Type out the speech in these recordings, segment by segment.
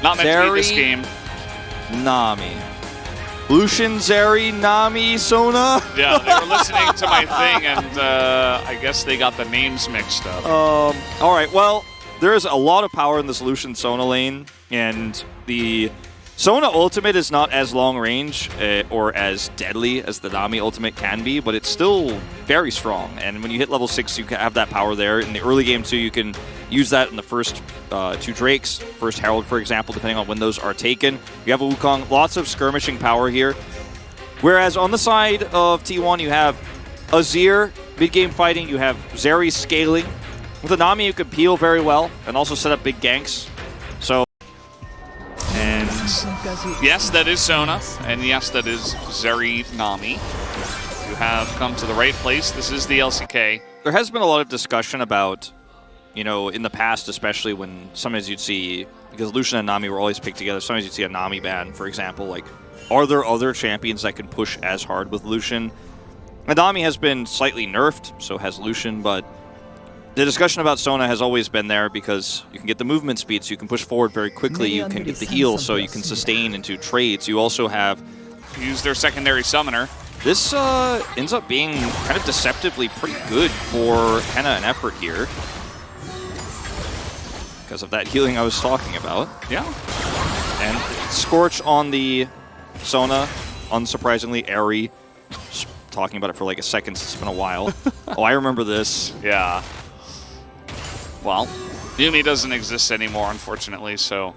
Not meant to be this game. Nami. Lucian, Zeri, Nami, Sona. Yeah, they were listening to my thing, and I guess they got the names mixed up. All right, well, there is a lot of power in this Lucian Sona lane, and the Sona ultimate is not as long range or as deadly as the Nami ultimate can be, but it's still very strong. And when you hit level 6, you can have that power there. In the early game, too, you can use that in the first 2 Drakes, first Herald, for example, depending on when those are taken. You have a Wukong, lots of skirmishing power here. Whereas on the side of T1, you have Azir, mid-game fighting, you have Zeri scaling. With the Nami, you can peel very well and also set up big ganks. So, and yes, that is Sona, and yes, that is Zeri Nami. You have come to the right place. This is the LCK. There has been a lot of discussion about, you know, in the past, especially when sometimes you'd see, because Lucian and Nami were always picked together, sometimes you'd see a Nami ban, for example. Like, are there other champions that can push as hard with Lucian? And Nami has been slightly nerfed, so has Lucian, but the discussion about Sona has always been there because you can get the movement speed, so you can push forward very quickly, you can get the heal, so you can sustain into trades. You also have... Use their secondary summoner. This ends up being kind of deceptively pretty good for Henna and Effort here, because of that healing I was talking about. Yeah. And Scorch on the Sona, unsurprisingly, Airy. Just talking about it for like a second, it's been a while. Oh, I remember this. Yeah. Well, Yumi doesn't exist anymore, unfortunately, so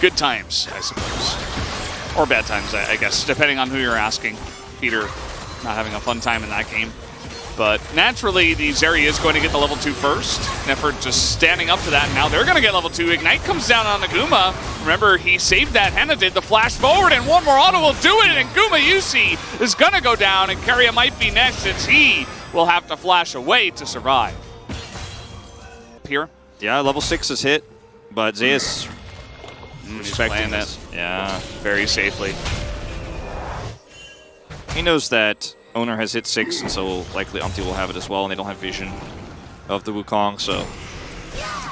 good times, I suppose. Or bad times, I guess, depending on who you're asking. Peter not having a fun time in that game. But naturally, the Zeri is going to get the level 2 first. Effort just standing up to that. Now they're going to get level 2. Ignite comes down on Naguma. Remember, he saved that. Henna did the flash forward, and one more auto will do it. And GUMAYUSI is going to go down, and Keria might be next since he will have to flash away to survive. Here. Yeah, level 6 is hit, but Zeus expecting this. Yeah, very safely. He knows that Owner has hit 6, and so likely Umpty will have it as well, and they don't have vision of the Wukong, so...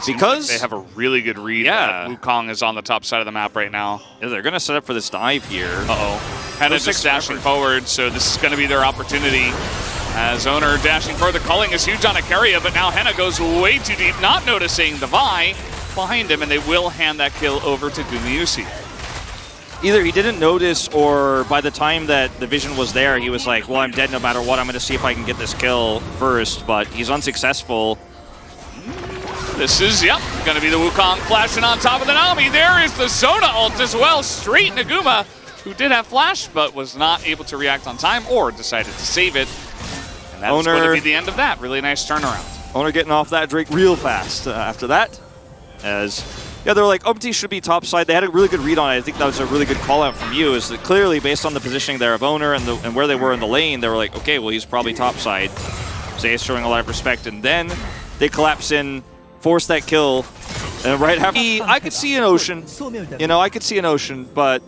Because like they have a really good read. Yeah. Wukong is on the top side of the map right now. Yeah, they're going to set up for this dive here. Uh-oh. Henna just dashing forward, so this is going to be their opportunity. As Owner dashing further, culling is huge on a Keria, but now Henna goes way too deep, not noticing the Vi behind him, and they will hand that kill over to GUMAYUSI. Either he didn't notice, or by the time that the vision was there, he was like, well, I'm dead no matter what, I'm going to see if I can get this kill first, but he's unsuccessful. This is, yep, going to be the Wukong flashing on top of the Nami. There is the Sona ult as well, straight Naguma, who did have flash, but was not able to react on time, or decided to save it. And that's going to be the end of that. Really nice turnaround. Owner getting off that Drake real fast after that. As, yeah, they're like, Umpty should be topside. They had a really good read on it. I think that was a really good call out from you, is that clearly, based on the positioning there of Owner and where they were in the lane, they were like, okay, well, he's probably topside. Zayas showing a lot of respect, and then they collapse in, force that kill, and right after, I could see an Ocean. You know, I could see an Ocean, but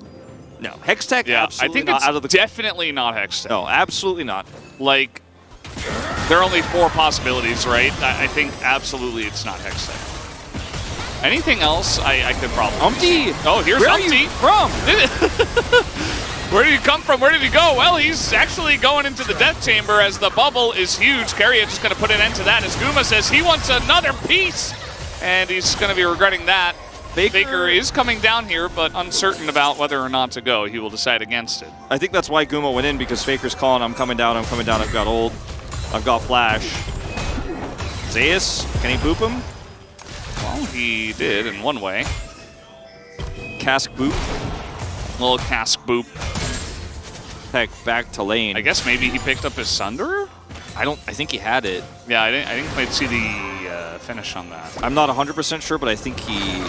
no. Hextech, yeah, absolutely I think not it's out of the... definitely not Hextech. No, absolutely not. Like, there are only 4 possibilities, right? I think absolutely it's not Hextech. Anything else, I could probably... Umpty! Oh, here's Where Umpty. are you from? Where did he come from? Where did he go? Well, he's actually going into the death chamber as the bubble is huge. Keria just going to put an end to that as Guma says he wants another piece. And he's going to be regretting that. Faker is coming down here, but uncertain about whether or not to go. He will decide against it. I think that's why Guma went in, because Faker's calling, I'm coming down, I've got ult, I've got flash. Zeus, can he boop him? Well, he did in one way. Cask boop. Little cask boop. Heck, back to lane. I guess maybe he picked up his Sunderer? I think he had it. Yeah, I didn't quite see the finish on that. I'm not 100% sure, but I think he...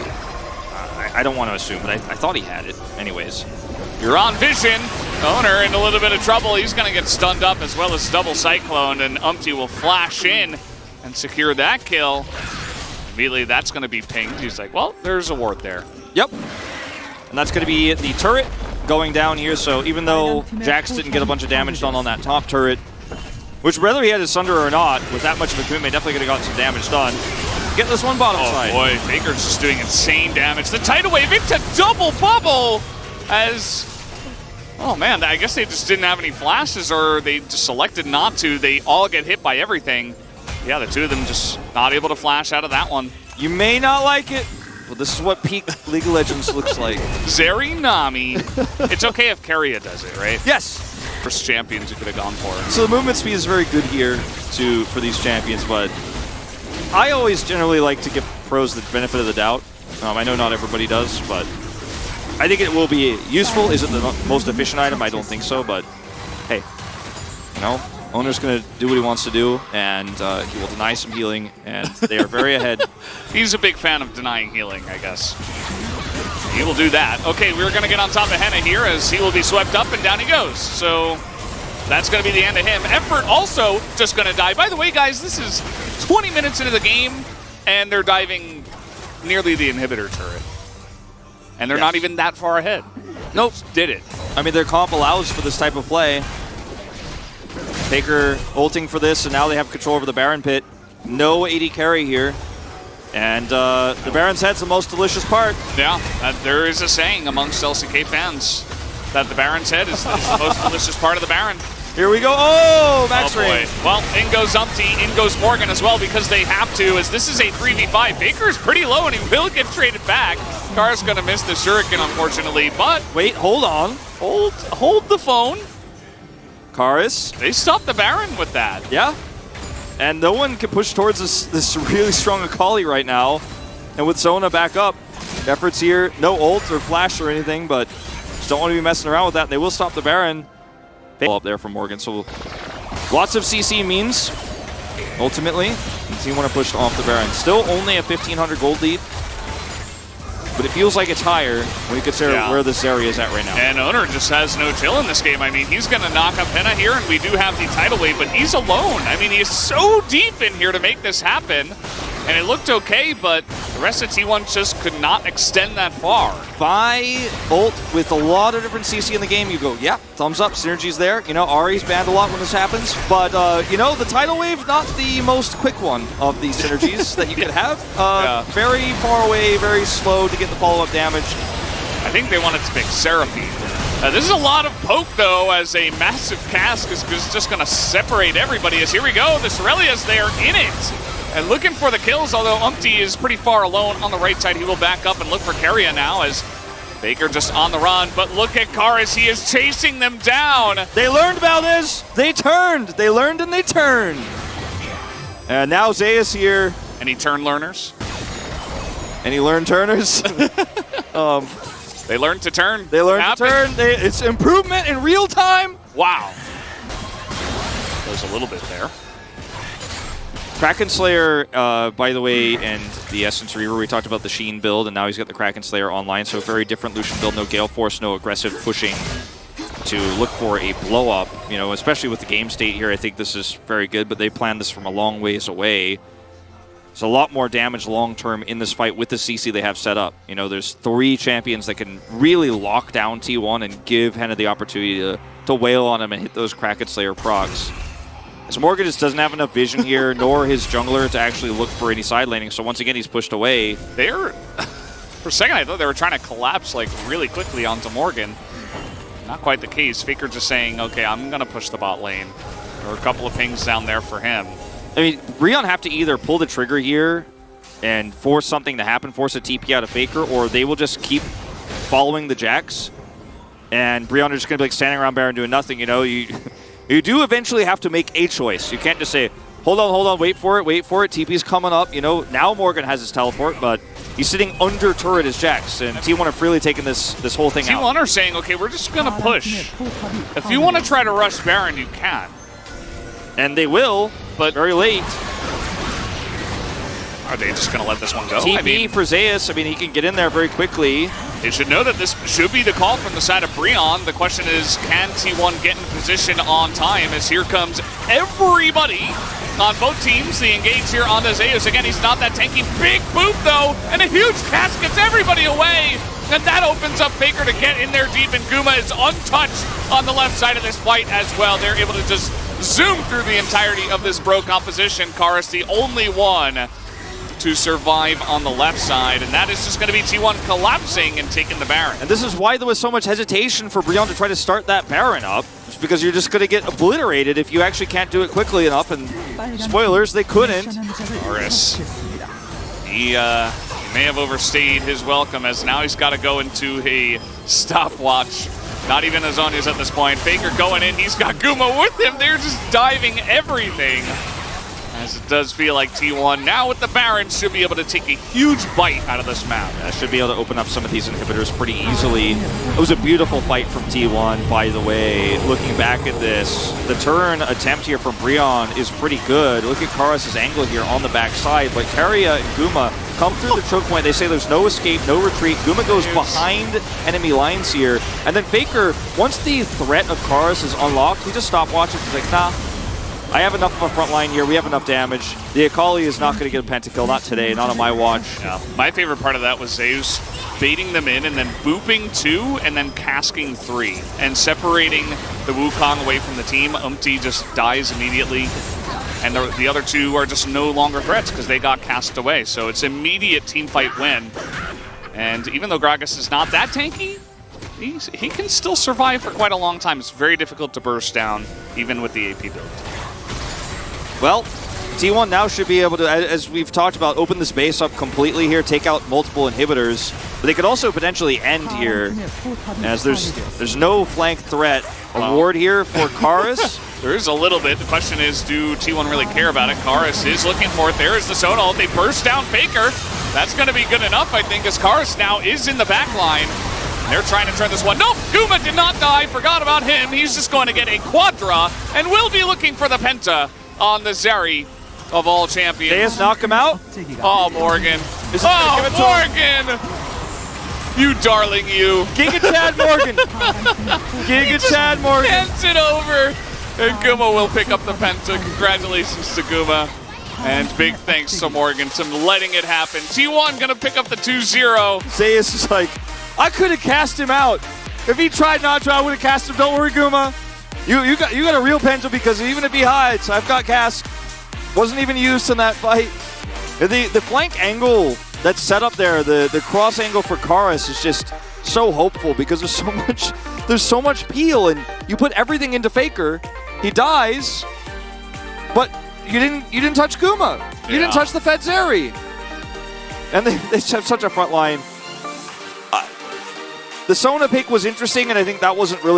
I don't want to assume, but I thought he had it. Anyways. You're on vision. Owner in a little bit of trouble. He's going to get stunned up as well as double cycloned, and Umpty will flash in and secure that kill. Immediately, that's going to be pinged. He's like, well, there's a ward there. Yep. And that's going to be the turret going down here. So even though Jax didn't get a bunch of damage done on that top turret, which whether he had his Sunder or not, with that much of a commitment, definitely could have gotten some damage done. Get this one bottom side. Oh boy, Faker's just doing insane damage. The tidal wave into double bubble as... Oh man, I guess they just didn't have any flashes or they just selected not to. They all get hit by everything. Yeah, the two of them just not able to flash out of that one. You may not like it, but this is what peak League of Legends looks like. Zeri Nami. It's okay if Keria does it, right? Yes. First champions you could have gone for. So the movement speed is very good here for these champions, but I always generally like to give pros the benefit of the doubt. I know not everybody does, but I think it will be useful. Is it the most efficient item? I don't think so, but hey, you know, owner's going to do what he wants to do, and he will deny some healing, and they are very ahead. He's a big fan of denying healing, I guess. He will do that. Okay, we're going to get on top of Henna here as he will be swept up, and down he goes. So that's going to be the end of him. Effort also just going to die. By the way, guys, this is 20 minutes into the game, and they're diving nearly the inhibitor turret. And they're not even that far ahead. Nope, did it. I mean, their comp allows for this type of play. Faker ulting for this, and now they have control over the Baron pit. No AD carry here. And the Baron's head's the most delicious part. Yeah, there is a saying amongst LCK fans that the Baron's head is the most delicious part of the Baron. Here we go. Oh, max range. Well, in goes Umpty, in goes Morgan as well because they have to, as this is a 3v5. Faker's pretty low and he will get traded back. Car's going to miss the shuriken, unfortunately, but... Wait, hold on. Hold the phone. Karis. They stopped the Baron with that. Yeah. And no one can push towards this really strong Akali right now. And with Zona back up, efforts here, no ult or flash or anything, but just don't want to be messing around with that. And they will stop the Baron. Up there from Morgan, so lots of CC means ultimately the team want to push off the Baron. Still only a 1,500 gold lead, but it feels like it's higher when you consider where this area is at right now. And Owner just has no chill in this game. I mean, he's going to knock up Henna here, and we do have the tidal wave, but he's alone. I mean, he is so deep in here to make this happen, and it looked okay, but the rest of T1 just could not extend that far. By ult with a lot of different CC in the game, you go, yeah, thumbs up, synergy's there. You know, Ari's banned a lot when this happens, but, you know, the tidal wave, not the most quick one of these synergies that you could have. Very far away, very slow to get the follow-up damage. I think they wanted to pick Seraphine. This is a lot of poke, though, as a massive cask is just going to separate everybody. As here we go, the Sorelia's there in it. And looking for the kills, although Umpty is pretty far alone on the right side. He will back up and look for Keria now as Faker just on the run. But look at Karis, he is chasing them down. They learned about this. They turned. They learned and they turned. And now Zeus here. Any turn learners? Any learn turners? They learned to turn. They learned to turn. It's improvement in real time. Wow. There's a little bit there. Kraken Slayer, by the way, and the Essence Reaver, we talked about the Sheen build, and now he's got the Kraken Slayer online, so a very different Lucian build, no Gale Force, no aggressive pushing to look for a blow-up, you know, especially with the game state here. I think this is very good, but they planned this from a long ways away. There's a lot more damage long-term in this fight with the CC they have set up. You know, there's 3 champions that can really lock down T1 and give Henna the opportunity to wail on him and hit those Kraken Slayer procs. So Morgan just doesn't have enough vision here, nor his jungler to actually look for any side laning. So once again, he's pushed away. For a second, I thought they were trying to collapse like really quickly onto Morgan. Not quite the case. Faker just saying, okay, I'm going to push the bot lane. There were a couple of pings down there for him. I mean, BRION have to either pull the trigger here and force something to happen, force a TP out of Faker, or they will just keep following the Jax. And BRION are just going to be like standing around Baron doing nothing, you know? You do eventually have to make a choice. You can't just say, hold on, wait for it. TP's coming up. You know, now Morgan has his teleport, but he's sitting under turret as Jax, and T1 are freely taking this whole thing out. T1 are saying, okay, we're just going to push. If you want to try to rush Baron, you can. And they will, but very late. Are they just going to let this one go? TP for Zeus, I mean, he can get in there very quickly. They should know that this should be the call from the side of BRION. The question is, can T1 get in position on time? As here comes everybody on both teams. The engage here on the Zeus. Again, he's not that tanky. Big boop, though, and a huge cast gets everybody away. And that opens up Faker to get in there deep, and Guma is untouched on the left side of this fight as well. They're able to just zoom through the entirety of this bro composition. Karis, the only one to survive on the left side, and that is just going to be T1 collapsing and taking the Baron. And this is why there was so much hesitation for BRION to try to start that Baron up, just because you're just going to get obliterated if you actually can't do it quickly enough, and spoilers, they couldn't. Morris, he may have overstayed his welcome, as now he's got to go into a stopwatch. Not even Azonia's at this point. Faker going in, he's got Guma with him. They're just diving everything. As it does feel like T1 now with the Baron should be able to take a huge bite out of this map. Should be able to open up some of these inhibitors pretty easily. It was a beautiful fight from T1, by the way. Looking back at this, the turn attempt here from BRION is pretty good. Look at Karras' angle here on the backside, but Keria and Guma come through the choke point. They say there's no escape, no retreat. Guma goes behind enemy lines here, and then Faker, once the threat of Karras is unlocked, he just stopwatches. He's like, nah, I have enough of a front line here. We have enough damage. The Akali is not going to get a pentakill. Not today. Not on my watch. Yeah. My favorite part of that was Zeus baiting them in and then booping 2 and then casking 3 and separating the Wukong away from the team. just dies immediately. And the other 2 are just no longer threats because they got cast away. So it's immediate team fight win. And even though Gragas is not that tanky, he can still survive for quite a long time. It's very difficult to burst down, even with the AP build. Well, T1 now should be able to, as we've talked about, open this base up completely here, take out multiple inhibitors. But they could also potentially end here, as there's no flank threat. A ward here for Karras. There is a little bit. The question is, do T1 really care about it? Karras is looking for it. There is the Sona ult. They burst down Faker. That's going to be good enough, I think, as Karras now is in the back line. They're trying to turn this one. Nope, Guma did not die. Forgot about him. He's just going to get a Quadra and will be looking for the Penta on the Zeri of all champions. Deus knock him out. Oh, Morgan. Morgan! You darling, you. Giga Chad Morgan. Giga Chad Morgan. Hands it over. And Guma will pick up the Penta. Congratulations to Guma. And big thanks to Morgan for letting it happen. T1 gonna pick up the 2-0. Zeus is like, I could have cast him out. If he tried not to, I would have cast him. Don't worry, Guma. You got a real Penta, because even if he hides, I've got cast. Wasn't even used in that fight. The flank angle that's set up there, the cross angle for Karras is just so hopeful, because there's so much peel, and you put everything into Faker. He dies, but you didn't touch Guma. You didn't touch the Fed Zeri. And they have such a front line. The Sona pick was interesting, and I think that wasn't really